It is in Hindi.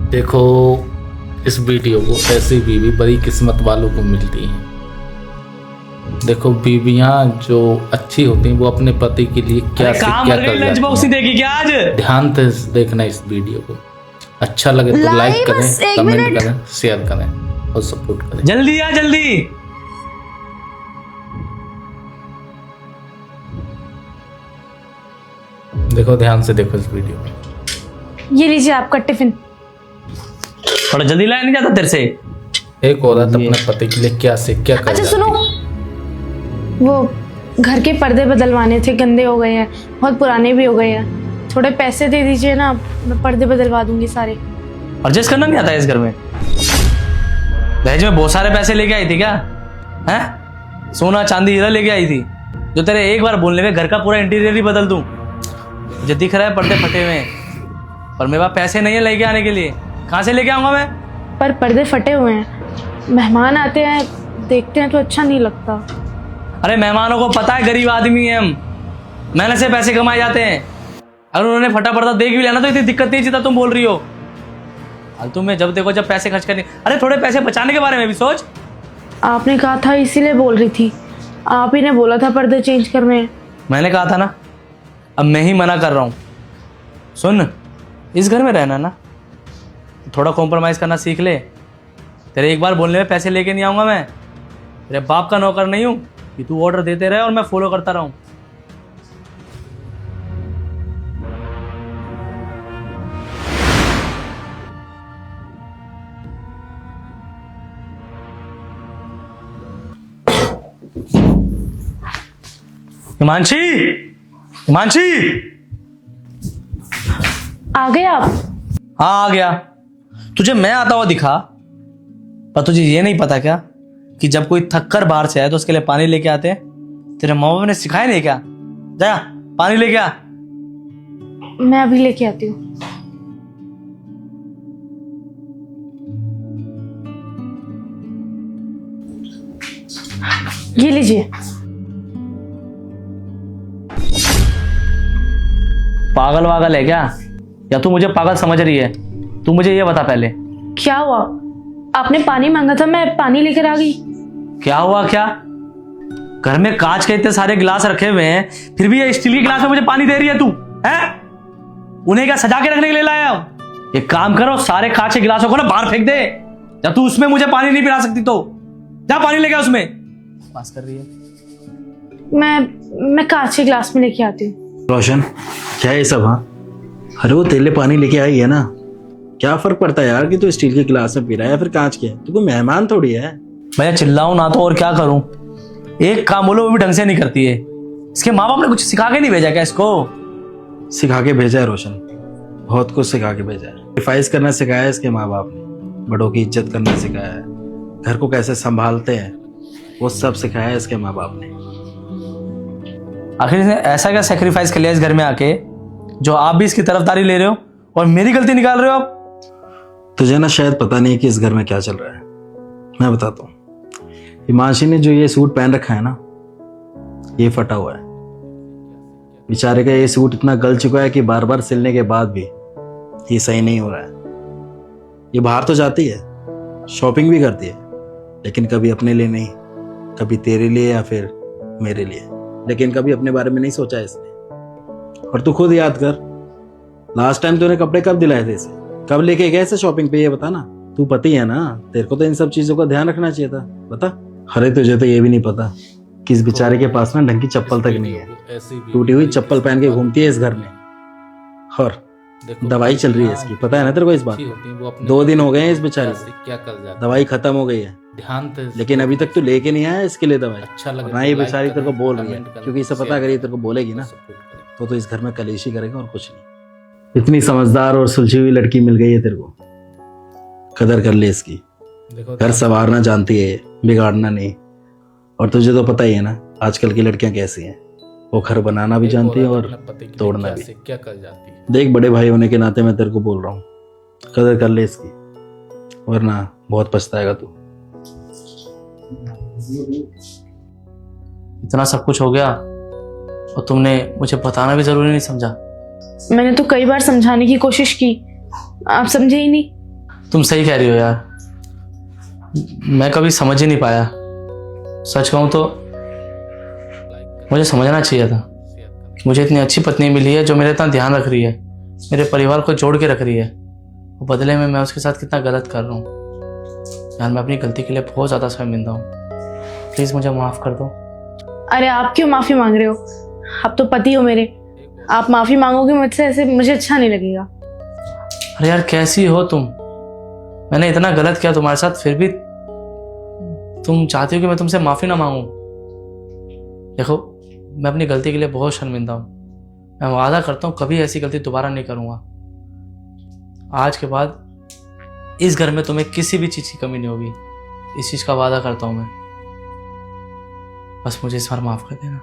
देखो, इस वीडियो को ऐसी बीवी बड़ी किस्मत वालों को मिलती है। देखो, बीवियां जो अच्छी होती हैं वो अपने पति के लिए क्या से क्या कर लंच बॉक्स नहीं देगी क्या आज? ध्यान से देखना इस वीडियो को। अच्छा लगे तो लाइक करें, कमेंट करें, शेयर करें और सपोर्ट करें। जल्दी आ जल्दी। देखो, ध्यान से देखो इस वीडियो में। ये लीजिए आपका टिफिन। थोड़ा जल्दी लाया नहीं जाता तेरे से? एक औरत अपने पति के लिए क्या से क्या कर अच्छा जाती सुनो, वो घर के पर्दे बदलवाने थे, गंदे हो गए हैं, बहुत पुराने भी हो गए हैं। थोड़े पैसे दे दीजिए ना, मैं पर्दे बदलवा दूंगी सारे। एडजस्ट करना नहीं आता है इस घर में? दहेज में बहुत सारे पैसे लेके आई थी क्या? हैं? सोना चांदी हीरा लेके आई थी जो तेरे एक बार बोलने में घर का पूरा इंटीरियर ही बदल दूं। मुझे दिख रहा है पर्दे फटे हुए हैं, पर मेरे पास पैसे नहीं है लेके आने के लिए। कहाँ से लेके आऊंगा मैं? पर पर्दे फटे हुए हैं, मेहमान आते हैं देखते हैं तो अच्छा नहीं लगता। अरे मेहमानों को पता है गरीब आदमी है हम, मेहनत से पैसे कमाए जाते हैं। अगर उन्होंने फटा पर्दा देख भी लिया ना तो इतनी दिक्कत नहीं जितना तुम बोल रही हो। फालतू में जब देखो जब पैसे खर्च करने। अरे थोड़े पैसे बचाने के बारे में भी सोच। आपने कहा था इसीलिए बोल रही थी। आप ही ने बोला था पर्दे चेंज करने। मैंने कहा था ना, अब मैं ही मना कर रहा हूँ। सुन, इस घर में रहना ना, थोड़ा कॉम्प्रोमाइज़ करना सीख ले। तेरे एक बार बोलने में पैसे लेके नहीं आऊँगा मैं। तेरे बाप का नौकर नहीं हूँ कि तू ऑर्डर देते रहे और मैं फॉलो करता रहूँ। हिमांशी, हिमांशी, आ गए आप? हाँ आ गया। तुझे मैं आता हुआ दिखा, पर तुझे ये नहीं पता क्या कि जब कोई थक कर बाहर से आए तो उसके लिए पानी लेके आते हैं? तेरे माँ बाप ने सिखाया नहीं क्या? जा पानी लेके आ। मैं अभी लेके आती हूँ। ये लीजिए। पागल वागल है क्या, या तू मुझे पागल समझ रही है? तू मुझे ये बता पहले, क्या हुआ? आपने पानी मांगा था, मैं पानी लेकर आ गई। क्या हुआ? क्या घर में कांच के इतने सारे गिलास रखे हुए हैं, फिर भी ये स्टील के गिलास में मुझे पानी दे रही है तू? हैं? उन्हें क्या सजा के रखने के लिए लाया हो? एक काम करो, सारे कांच के गिलासों को ना बाहर फेंक दे। या तू उसमें मुझे पानी नहीं पिला सकती तो जा पानी लेके आ उसमें। पास कर रही है। मैं कांच के गिलास में लेके आती हूँ। रोशन, क्या है ये सब? हाँ, अरे वो तेले पानी लेके आई है ना, क्या फर्क पड़ता है यार कि तू स्टील के गिलास में पी रहा है या फिर कांच के? तू कोई मेहमान थोड़ी है। मैं चिल्लाऊं ना तो और क्या करूं? एक काम बोलो वो भी ढंग से नहीं करती है। इसके माँ बाप ने कुछ सिखा के नहीं भेजा क्या इसको? सिखा के भेजा है रोशन, बहुत कुछ सिखा के भेजा है। रिफाइज करना सिखाया है इसके माँ बाप ने, बड़ों की इज्जत करना सिखाया है, घर को कैसे संभालते हैं वो सब सिखाया है इसके माँ बाप ने। आखिर इसने ऐसा क्या सेक्रीफाइस कर लिया इस घर में आके जो आप भी इसकी तरफदारी ले रहे हो और मेरी गलती निकाल रहे हो आप? तुझे ना शायद पता नहीं है कि इस घर में क्या चल रहा है। मैं बताता हूँ। हिमांशी ने जो ये सूट पहन रखा है ना, ये फटा हुआ है। बेचारे का ये सूट इतना गल चुका है कि बार बार सिलने के बाद भी ये सही नहीं हो रहा है। ये बाहर तो जाती है, शॉपिंग भी करती है, लेकिन कभी अपने लिए नहीं, कभी तेरे लिए या फिर मेरे लिए, लेकिन कभी अपने बारे में नहीं सोचा इसने। और तू खुद याद कर, लास्ट टाइम तूने कपड़े कब दिलाए थे इसे? कब लेके गए इसे शॉपिंग पे? ये बता ना। तू पति है ना, तेरे को तो इन सब चीजों का ध्यान रखना चाहिए था। बता। अरे तुझे तो ये भी नहीं पता कि इस बेचारे के पास ना ढंग की चप्पल तक नहीं है, टूटी हुई चप्पल पहन के घूमती है इस घर में। और दवाई चल रही है इसकी, पता है ना तेरे को इस बात? 2 दिन हो गए हैं इस बेचारे से, क्या कर जाती दवाई खत्म हो गई है, ध्यान से। लेकिन अभी तक तू लेके नहीं आया इसके लिए दवाई। अच्छा लगे ना ये बेचारी तेरे को बोल रही है, क्योंकि इसे पता अगर ये तेरे को बोलेगी ना तो इस घर में कलेशी करेगा और कुछ नहीं। इतनी समझदार और सुलझी हुई लड़की मिल गई है तेरे को, कदर कर ले इसकी। घर संवारना जानती है, बिगाड़ना नहीं। और तुझे तो पता ही है ना आजकल की लड़कियां कैसी हैं, वो घर बनाना भी जानती है और तोड़ना भी। क्या कर जाती है? देख, देख, बड़े भाई होने के नाते मैं तेरे को बोल रहा हूँ, कदर कर ले इसकी, वरना बहुत पछताएगा तू। इतना सब कुछ हो गया और तुमने मुझे बताना भी जरूरी नहीं समझा। मैंने तो कई बार समझाने की कोशिश की, आप समझे ही नहीं। तुम सही कह रही हो यार, मैं कभी समझ ही नहीं पाया। सच कहूँ तो मुझे समझना चाहिए था कि मुझे इतनी अच्छी पत्नी मिली है जो मेरा इतना ध्यान रख रही है, मेरे परिवार को जोड़ के रख रही है, और बदले में मैं उसके साथ कितना गलत कर रहा हूँ। यार मैं अपनी गलती के लिए बहुत ज़्यादा शर्मिंदा हूँ, प्लीज़ मुझे माफ़ कर दो। अरे आप क्यों माफ़ी मांग रहे हो? आप तो पति हो मेरे, आप माफ़ी मांगोगे मुझसे ऐसे, मुझे अच्छा नहीं लगेगा। अरे यार कैसी हो तुम? मैंने इतना गलत किया तुम्हारे साथ, फिर भी तुम चाहती हो कि मैं तुमसे माफ़ी ना मांगूं? देखो मैं अपनी गलती के लिए बहुत शर्मिंदा हूँ। मैं वादा करता हूँ कभी ऐसी गलती दोबारा नहीं करूँगा। आज के बाद इस घर में तुम्हें किसी भी चीज़ की कमी नहीं होगी, इस चीज़ का वादा करता हूँ मैं। बस मुझे इस बार माफ़ कर देना।